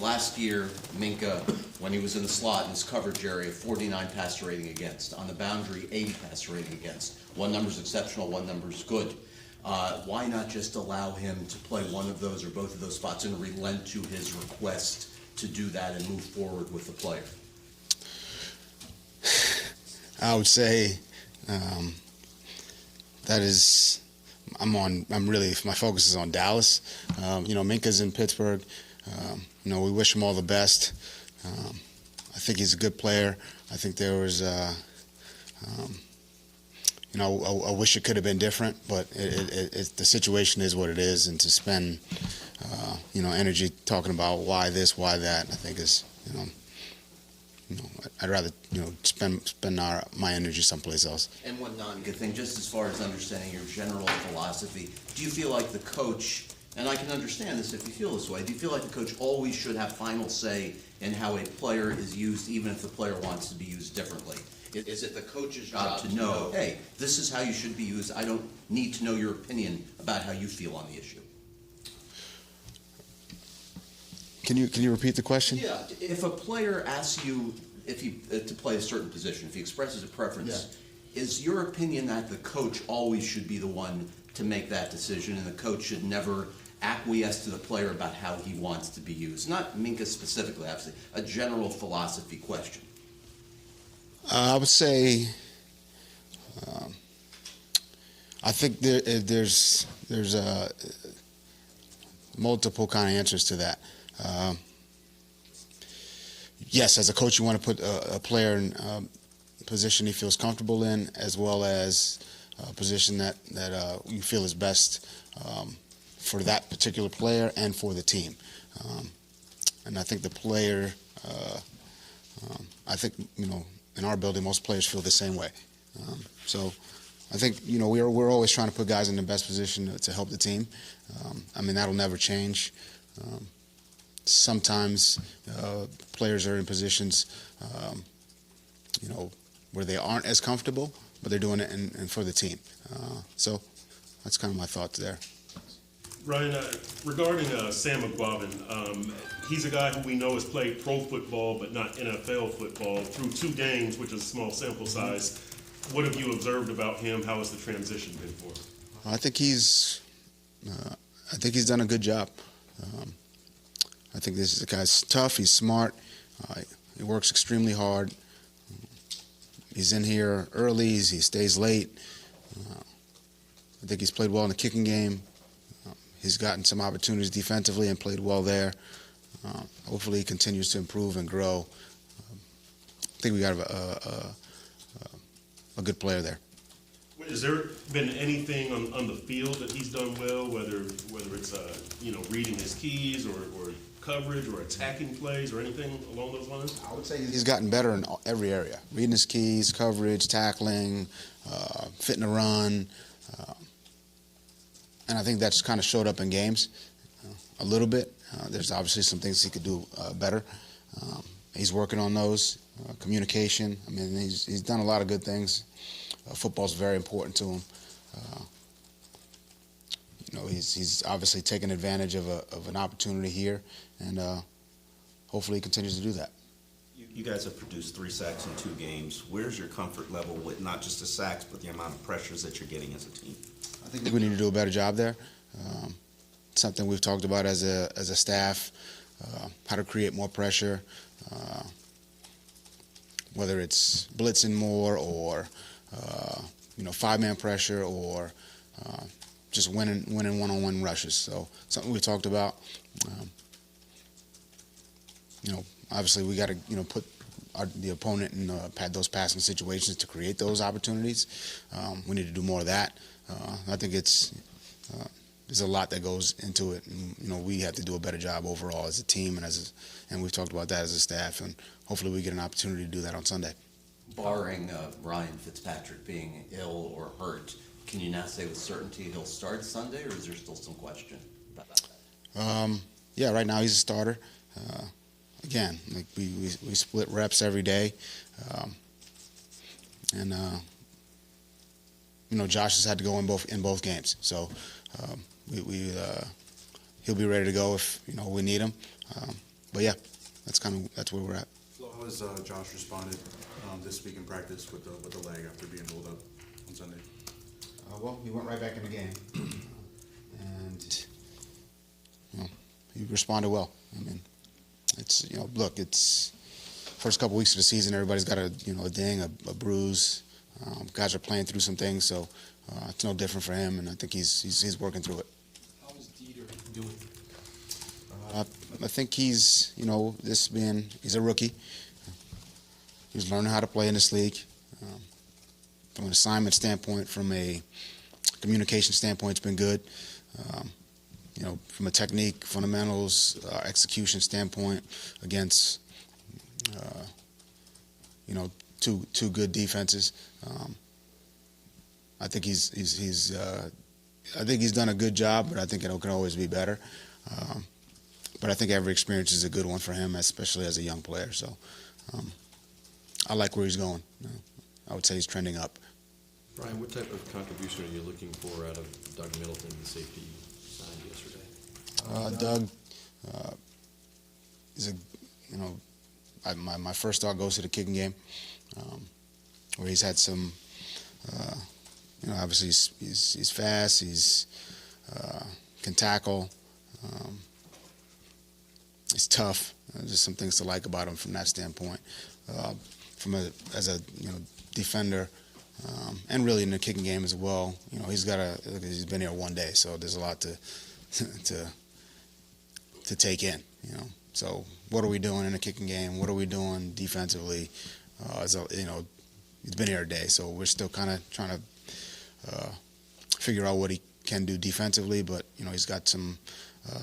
Last year, Minka, when he was in the slot in his coverage area, 49 passer rating against. On the boundary, 80 passer rating against. One number's exceptional, one number's good. Why not just allow him to play one of those or both of those spots and relent to his request to do that and move forward with the player? I would say that is, my focus is on Dallas. Minka's in Pittsburgh. We wish him all the best. I think he's a good player. I think there was, I wish it could have been different, but the situation is what it is, and to spend, energy talking about why this, why that, I think is, I'd rather, spend my energy someplace else. And one non-good thing, just as far as understanding your general philosophy, do you feel like the coach, and I can understand this if you feel this way, do you feel like the coach always should have final say in how a player is used, even if the player wants to be used differently? Is it the coach's job to know, hey, this is how you should be used, I don't need to know your opinion about how you feel on the issue? Can you repeat the question? Yeah, if a player asks you to play a certain position, if he expresses a preference, is your opinion that the coach always should be the one to make that decision, and the coach should never acquiesce to the player about how he wants to be used? Not Minka specifically, obviously, a general philosophy question. I would say, I think there's multiple kind of answers to that. Yes, as a coach, you want to put a player in a position he feels comfortable in, as well as a position that you feel is best for that particular player and for the team. And I think the player, in our building, most players feel the same way. So I think, we're always trying to put guys in the best position to help the team. That'll never change. Sometimes players are in positions, where they aren't as comfortable, but they're doing it and for the team. So that's kind of my thoughts there. Ryan, regarding Sam McGuavin, he's a guy who we know has played pro football but not NFL football through 2 games, which is a small sample size. What have you observed about him? How has the transition been for him? I think he's done a good job. I think this guy's tough. He's smart. He works extremely hard. He's in here early. He stays late. I think he's played well in the kicking game. He's gotten some opportunities defensively and played well there. Hopefully he continues to improve and grow. I think we got a good player there. Has there been anything on the field that he's done well, whether it's reading his keys or coverage or attacking plays or anything along those lines? I would say he's gotten better in every area. Reading his keys, coverage, tackling, fitting a run. And I think that's kind of showed up in games a little bit. There's obviously some things he could do better. He's working on those. Communication. He's done a lot of good things. Football's very important to him. He's obviously taken advantage of an opportunity here, and hopefully he continues to do that. You guys have produced 3 sacks in 2 games. Where's your comfort level with not just the sacks, but the amount of pressures that you're getting as a team? I think we need to do a better job there. Something we've talked about as a staff, how to create more pressure, whether it's blitzing more or 5-man pressure or just winning one-on-one rushes. So something we talked about. Obviously we got to put the opponent in those passing situations to create those opportunities. We need to do more of that. I think there's a lot that goes into it, and we have to do a better job overall as a team and we've talked about that as a staff, and hopefully we get an opportunity to do that on Sunday. Barring Ryan Fitzpatrick being ill or hurt, can you now say with certainty he'll start Sunday, or is there still some question about that? Yeah, right now he's a starter. Again, we split reps every day, and Josh has had to go in both games, so he'll be ready to go if we need him. but yeah, that's where we're at. How has Josh responded this week in practice with the leg after being rolled up on Sunday? Well, he went right back in the game, and he responded well. I mean, it's look, it's first couple weeks of the season. Everybody's got a ding, a bruise. Guys are playing through some things, so it's no different for him, and I think he's working through it. How is Dieter doing? I think he's a rookie. He's learning how to play in this league. From an assignment standpoint, from a communication standpoint, it's been good. From a technique, fundamentals, execution standpoint, against two good defenses. I think I think he's done a good job, but I think it can always be better. But I think every experience is a good one for him, especially as a young player. So I like where he's going. I would say he's trending up. Brian, what type of contribution are you looking for out of Doug Middleton, the safety you signed yesterday? Doug is my first thought goes to the kicking game, where he's had some, obviously he's fast, he's can tackle, he's tough. Just some things to like about him from that standpoint. As a defender, and really in the kicking game as well. He's been here one day, so there's a lot to take in. So what are we doing in the kicking game? What are we doing defensively? He's been here a day, so we're still kind of trying to figure out what he can do defensively. But he's got some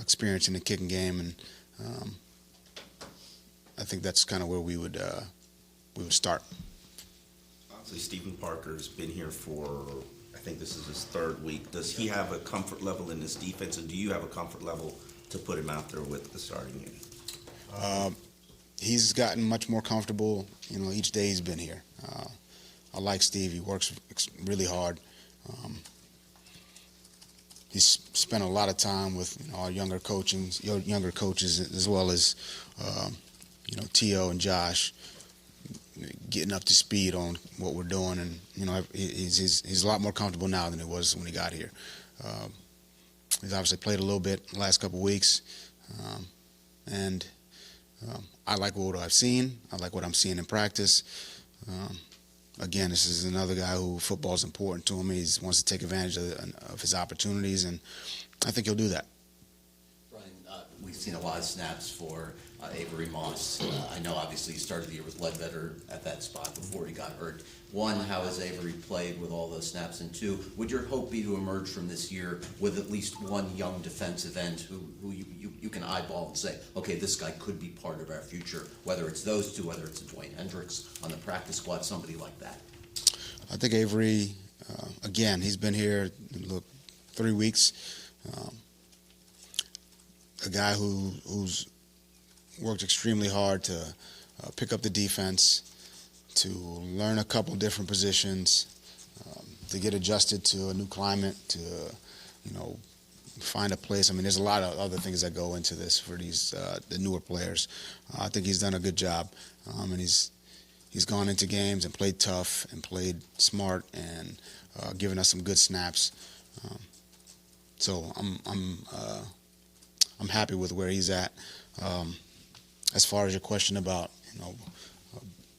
experience in the kicking game, and I think that's kind of where we would start. Obviously, Stephen Parker's been here for, I think this is his third week. Does he have a comfort level in this defense, and do you have a comfort level to put him out there with the starting unit? He's gotten much more comfortable, each day he's been here. I like Steve. He works really hard. He's spent a lot of time with our younger coaches, as well as T.O. and Josh, getting up to speed on what we're doing, and he's a lot more comfortable now than he was when he got here. He's obviously played a little bit the last couple of weeks, and I like what I've seen. I like what I'm seeing in practice. Again, this is another guy who football is important to him. He wants to take advantage of his opportunities, and I think he'll do that. Brian, we've seen a lot of snaps for Avery Moss. I know obviously he started the year with Ledbetter at that spot before he got hurt. One, how has Avery played with all those snaps? And two, would your hope be to emerge from this year with at least one young defensive end who you can eyeball and say, okay, this guy could be part of our future, whether it's those two, whether it's a Dwayne Hendricks on the practice squad, somebody like that? I think Avery, again, he's been here, 3 weeks. A guy who's worked extremely hard to pick up the defense, to learn a couple different positions, to get adjusted to a new climate, to find a place. I mean, there's a lot of other things that go into this for the newer players. I think he's done a good job, and he's gone into games and played tough and played smart and given us some good snaps. So I'm happy with where he's at. As far as your question about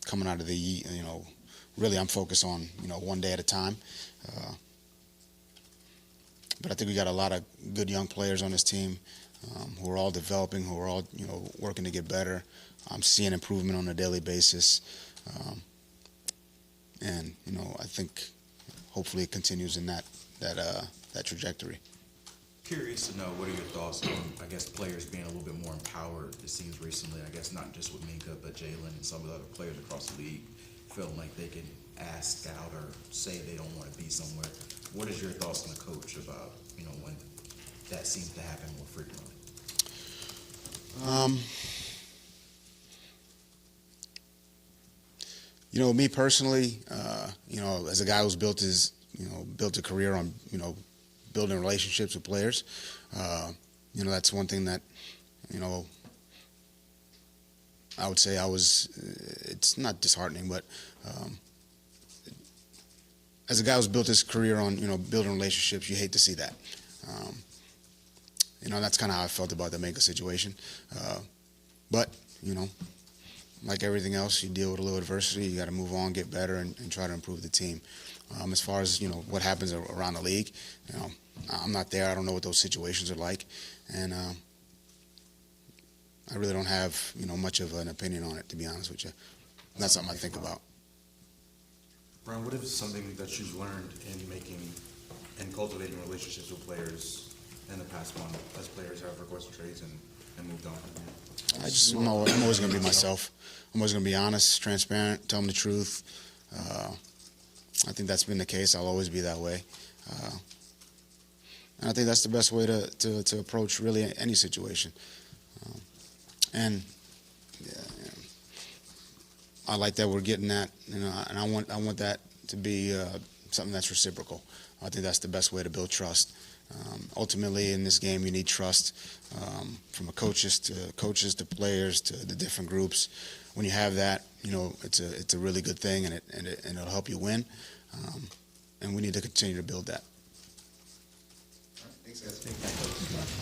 coming out of the really I'm focused on one day at a time. But I think we got a lot of good young players on this team who are all developing, who are all working to get better. I'm seeing improvement on a daily basis, and I think hopefully it continues in that trajectory. Curious to know, what are your thoughts on, I guess, players being a little bit more empowered, it seems recently, I guess not just with Minka, but Jalen and some of the other players across the league, feeling like they can ask out or say they don't want to be somewhere. What is your thoughts on the coach about, when that seems to happen more frequently? Me personally, as a guy who's built a career on, building relationships with players, that's one thing that, I would say it's not disheartening, but as a guy who's built his career on, building relationships, you hate to see that. That's kind of how I felt about the Minka situation. But, like everything else, you deal with a little adversity, you got to move on, get better, and try to improve the team. As far as, what happens around the league, I'm not there. I don't know what those situations are like. And I really don't have, much of an opinion on it, to be honest with you. Not something I think about. Brian, what is something that you've learned in making and cultivating relationships with players in the past month as players have requested trades and moved on? I'm always going to be myself. I'm always going to be honest, transparent, tell them the truth. I think that's been the case. I'll always be that way. And I think that's the best way to approach really any situation. And I like that we're getting that, and I want that to be something that's reciprocal. I think that's the best way to build trust. Ultimately, in this game, you need trust from coaches to players to the different groups. When you have that, it's a really good thing, and it'll help you win. And we need to continue to build that. Thanks, guys.